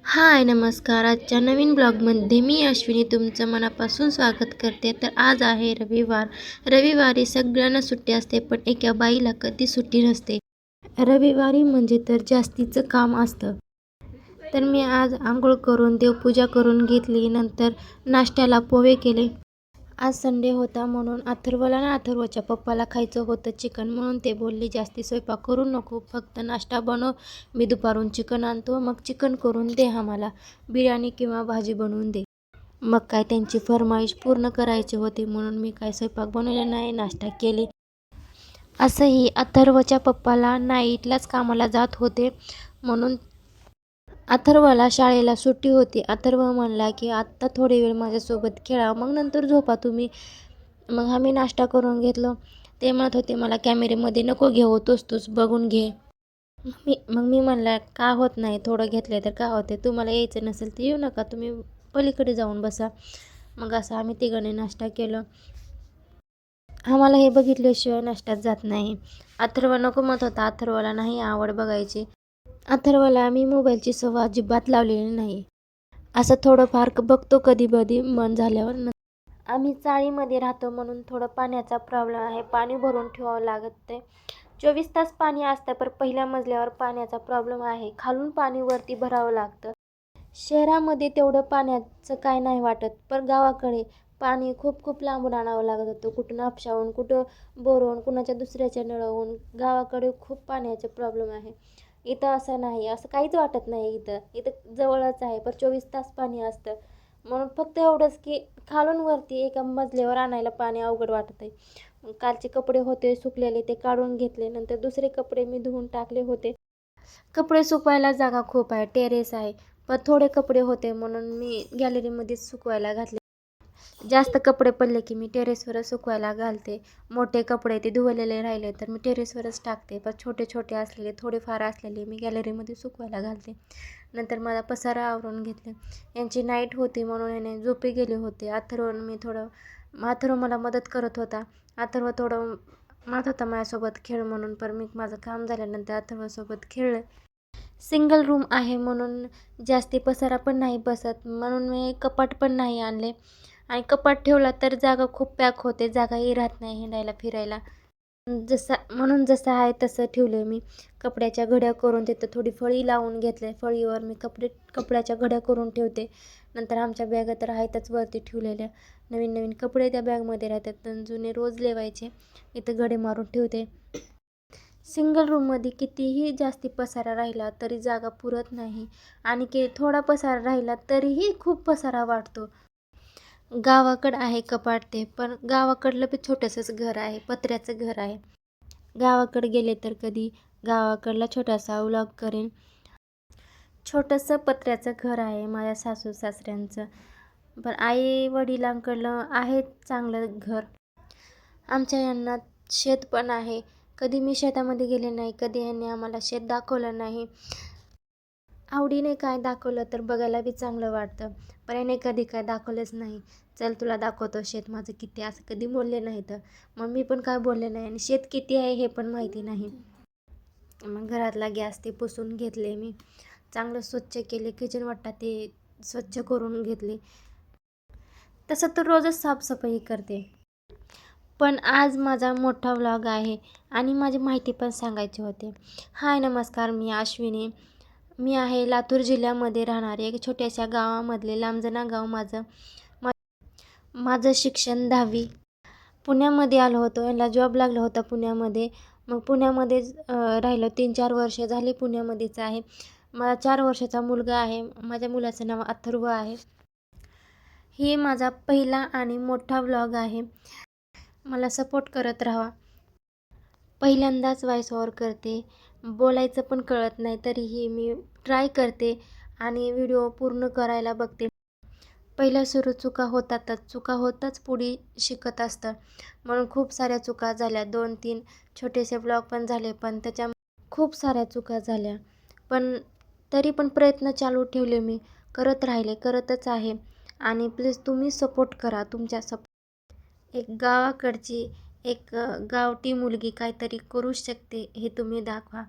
हाय नमस्कार. आजच्या नवीन ब्लॉगमध्ये मी अश्विनी तुमचं मनापासून स्वागत करते. तर आज आहे रविवार. रविवारी सगळ्यांना सुट्टी असते, पण एका बाईला कधी सुट्टी नसते. रविवारी म्हणजे तर जास्तीचं काम असतं. तर मी आज आंघोळ करून देवपूजा करून घेतली. नंतर नाश्त्याला पोहे केले. आज संडे होता म्हणून अथर्वला ना अथर्वच्या पप्पाला खायचं होतं चिकन, म्हणून ते बोलले जास्ती स्वयंपाक करू नको, फक्त नाश्ता बनव. मी दुपारून चिकन आणतो, मग चिकन करून दे आम्हाला, बिर्याणी किंवा भाजी बनवून दे. मग काय त्यांची फरमाईश पूर्ण करायची होती म्हणून मी काय स्वयंपाक बनवला नाही, नाश्ता केले. असंही अथर्वच्या पप्पाला नाईटलाच कामाला जात होते म्हणून अथर्वला शाळेला सुट्टी होती. अथर्व म्हणला की आत्ता थोडी वेळ माझ्यासोबत खेळा, मग नंतर झोपा तुम्ही. मग आम्ही नाश्ता करून घेतलो. ते म्हणत होते मला कॅमेरेमध्ये नको घेऊ, तोच बघून घे. मग मी म्हणलं का होत नाही, थोडं घेतलं तर का होते, तुम्हाला यायचं नसेल तर येऊ नका, तुम्ही पलीकडे जाऊन बसा. मग असं आम्ही तिघांनी नाश्ता केलं. आम्हाला हे बघितल्याशिवाय नाश्त्यात जात नाही. अथर्व नको म्हणत होता, अथर्वला नाही आवड बघायची. अथर्वला मी मोबाईलची सवय अजिबात लावलेली नाही. असं थोडंफार बघतो कधी कधी मन झाल्यावर. आम्ही चाळीमध्ये राहतो म्हणून थोडं पाण्याचा प्रॉब्लेम आहे. पाणी भरून ठेवावं लागते. 24 तास पाणी असतं, पण पहिल्या मजल्यावर पाण्याचा प्रॉब्लेम आहे. खालून पाणी वरती भरावं लागतं. शहरामध्ये तेवढं पाण्याचं काय नाही वाटत, पण गावाकडे पाणी खूप खूप लांबून आणावं लागत होतं. कुठून हापशावून, कुठं बोरवून, कुणाच्या दुसऱ्याच्या नळावून. गावाकडे खूप पाण्याचे प्रॉब्लेम आहे. इथं असं नाही, असं काहीच वाटत नाही. इथं इथं जवळच आहे, पण 24 तास पाणी असतं. म्हणून फक्त एवढंच की खालून वरती एका मजल्यावर आणायला पाणी अवघड वाटत आहे. कालचे कपडे होते सुकलेले, ते काढून घेतले. नंतर दुसरे कपडे मी धुवून टाकले होते. कपडे सुकवायला जागा खूप आहे, टेरेस आहे, पण थोडे कपडे होते म्हणून मी गॅलरीमध्येच सुकवायला घातले. जास्त कपडे पडले की मी टेरेसवरच सुकवायला घालते. मोठे कपडे ते धुवलेले राहिले तर मी टेरेसवरच टाकते, पण छोटे छोटे असलेले थोडेफार असलेले मी गॅलरीमध्ये सुकवायला घालते. नंतर माझा पसारा आवरून घेतले. यांची नाईट होती म्हणून याने झोपी गेले होते. अथर्व मला मदत करत होता. अथर्व थोडं म्हणत होता माझ्यासोबत खेळ म्हणून, पण मी माझं काम झाल्यानंतर अथर्वसोबत खेळलं. सिंगल रूम आहे म्हणून जास्ती पसारा पण नाही बसत, म्हणून मी कपाट पण नाही आणले. आणि कपाट ठेवला तर जागा खूप पॅक होते, जागाही राहत नाही हिंडायला फिरायला. जसं आहे तसं ठेवले मी. कपड्याच्या घड्या करून तिथं थोडी फळी लावून घेतले. फळीवर मी कपड्याच्या घड्या करून ठेवते. नंतर आमच्या बॅगा तर आहेतच वरती ठेवलेल्या. नवीन नवीन कपडे त्या बॅगमध्ये राहतात, पण जुने रोज लेवायचे. इथं घडे मारून ठेवते. सिंगल रूममध्ये कितीही जास्ती पसारा राहिला तरी जागा पुरत नाही, आणि थोडा पसारा राहिला तरीही खूप पसारा वाटतो. गावाकडं आहे कपाट ते, पण गावाकडलं बी छोटंसंच घर आहे, पत्र्याचं घर आहे. गावाकडे गेले तर कधी गावाकडला छोटासा व्लॉग करेन. छोटंसं पत्र्याचं घर आहे माझ्या सासू सासऱ्यांचं, पण आई वडिलांकडलं आहे चांगलं घर. आमच्या यांना शेत पण आहे. कधी मी शेतामध्ये गेले नाही, कधी यांनी आम्हाला शेत दाखवलं नाही. आवडीने काय दाखवलं तर बघायला बी चांगलं वाटतं, पण याने कधी काय दाखवलंच नाही. चल तुला दाखवतो शेत माझं किती, असं कधी बोलले नाही. तर मग मी पण काय बोलले नाही, आणि शेत किती आहे हे पण माहिती नाही. मग घरातला गॅस ते पुसून घेतले मी, चांगलं स्वच्छ केले. किचन वाटा ते स्वच्छ करून घेतले. तसं तर रोजच साफसफाई करते, पण आज माझा मोठा व्लॉग आहे आणि माझी माहिती पण सांगायची होते. हाय नमस्कार, मी अश्विनी. मी आहे लातूर जिल्ह्यामध्ये राहणारे एक छोट्याशा गावामधले लांबजना गाव. माझं शिक्षण 10वी. पुण्यामध्ये आलो होतो, याला जॉब लागला होता पुण्यामध्ये. मग पुण्यामध्येच राहिलं. 3-4 वर्ष झाली पुण्यामध्येच आहे. मला 4 वर्षाचा मुलगा आहे. माझ्या मुलाचं नाव अथर्व आहे. ही माझा पहिला आणि मोठा व्लॉग आहे. मला सपोर्ट करत राहा. पहिल्यांदाच व्हॉइस ओव्हर करते, बोलायचं पण कळत नाही, तरीही मी ट्राय करते आणि व्हिडिओ पूर्ण करायला बघते. पहिल्या सुरू चुका होताच पुढे शिकत असतं, म्हणून खूप साऱ्या चुका झाल्या. 2-3 छोटेसे ब्लॉग पण झाले, पण त्याच्या खूप साऱ्या चुका झाल्या. पण तरी पण प्रयत्न चालू ठेवले मी, करतच आहे. आणि प्लीज तुम्ही सपोर्ट करा. तुमच्या एक गावाकडची एक गावठी मुलगी काहीतरी करू शकते हे तुम्ही दाखवा.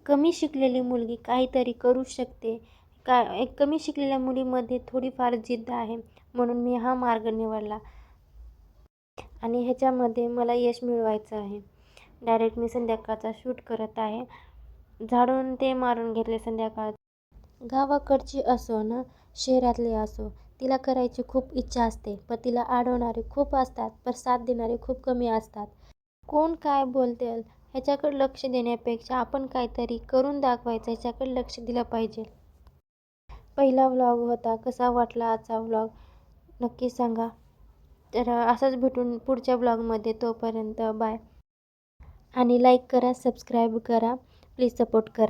कमी शिकलेली मुलगी काहीतरी करू शकते. एक कमी शिकलेल्या मुलीमध्ये थोडीफार जिद्द आहे, म्हणून मी हा मार्ग निवडला आणि ह्याच्यामध्ये मला यश मिळवायचं आहे. डायरेक्ट मी संध्याकाळचा शूट करत आहे. झाडून ते मारून घेतले संध्याकाळ. गावाकडची असो ना शहरातली असो, तिला करायची खूप इच्छा असते, पण तिला अडवणारे खूप असतात, पण साथ देणारे खूप कमी असतात. कोण काय बोलतील ह्याच्याकडे लक्ष देण्यापेक्षा आपण काहीतरी करून दाखवायचं ह्याच्याकडे लक्ष दिलं पाहिजे. पहिला व्लॉग होता. कसा वाटला आजचा व्लॉग नक्की सांगा. तर असंच भेटून पुढच्या ब्लॉगमध्ये. तोपर्यंत बाय. आणि लाईक करा, सबस्क्राईब करा, प्लीज सपोर्ट करा.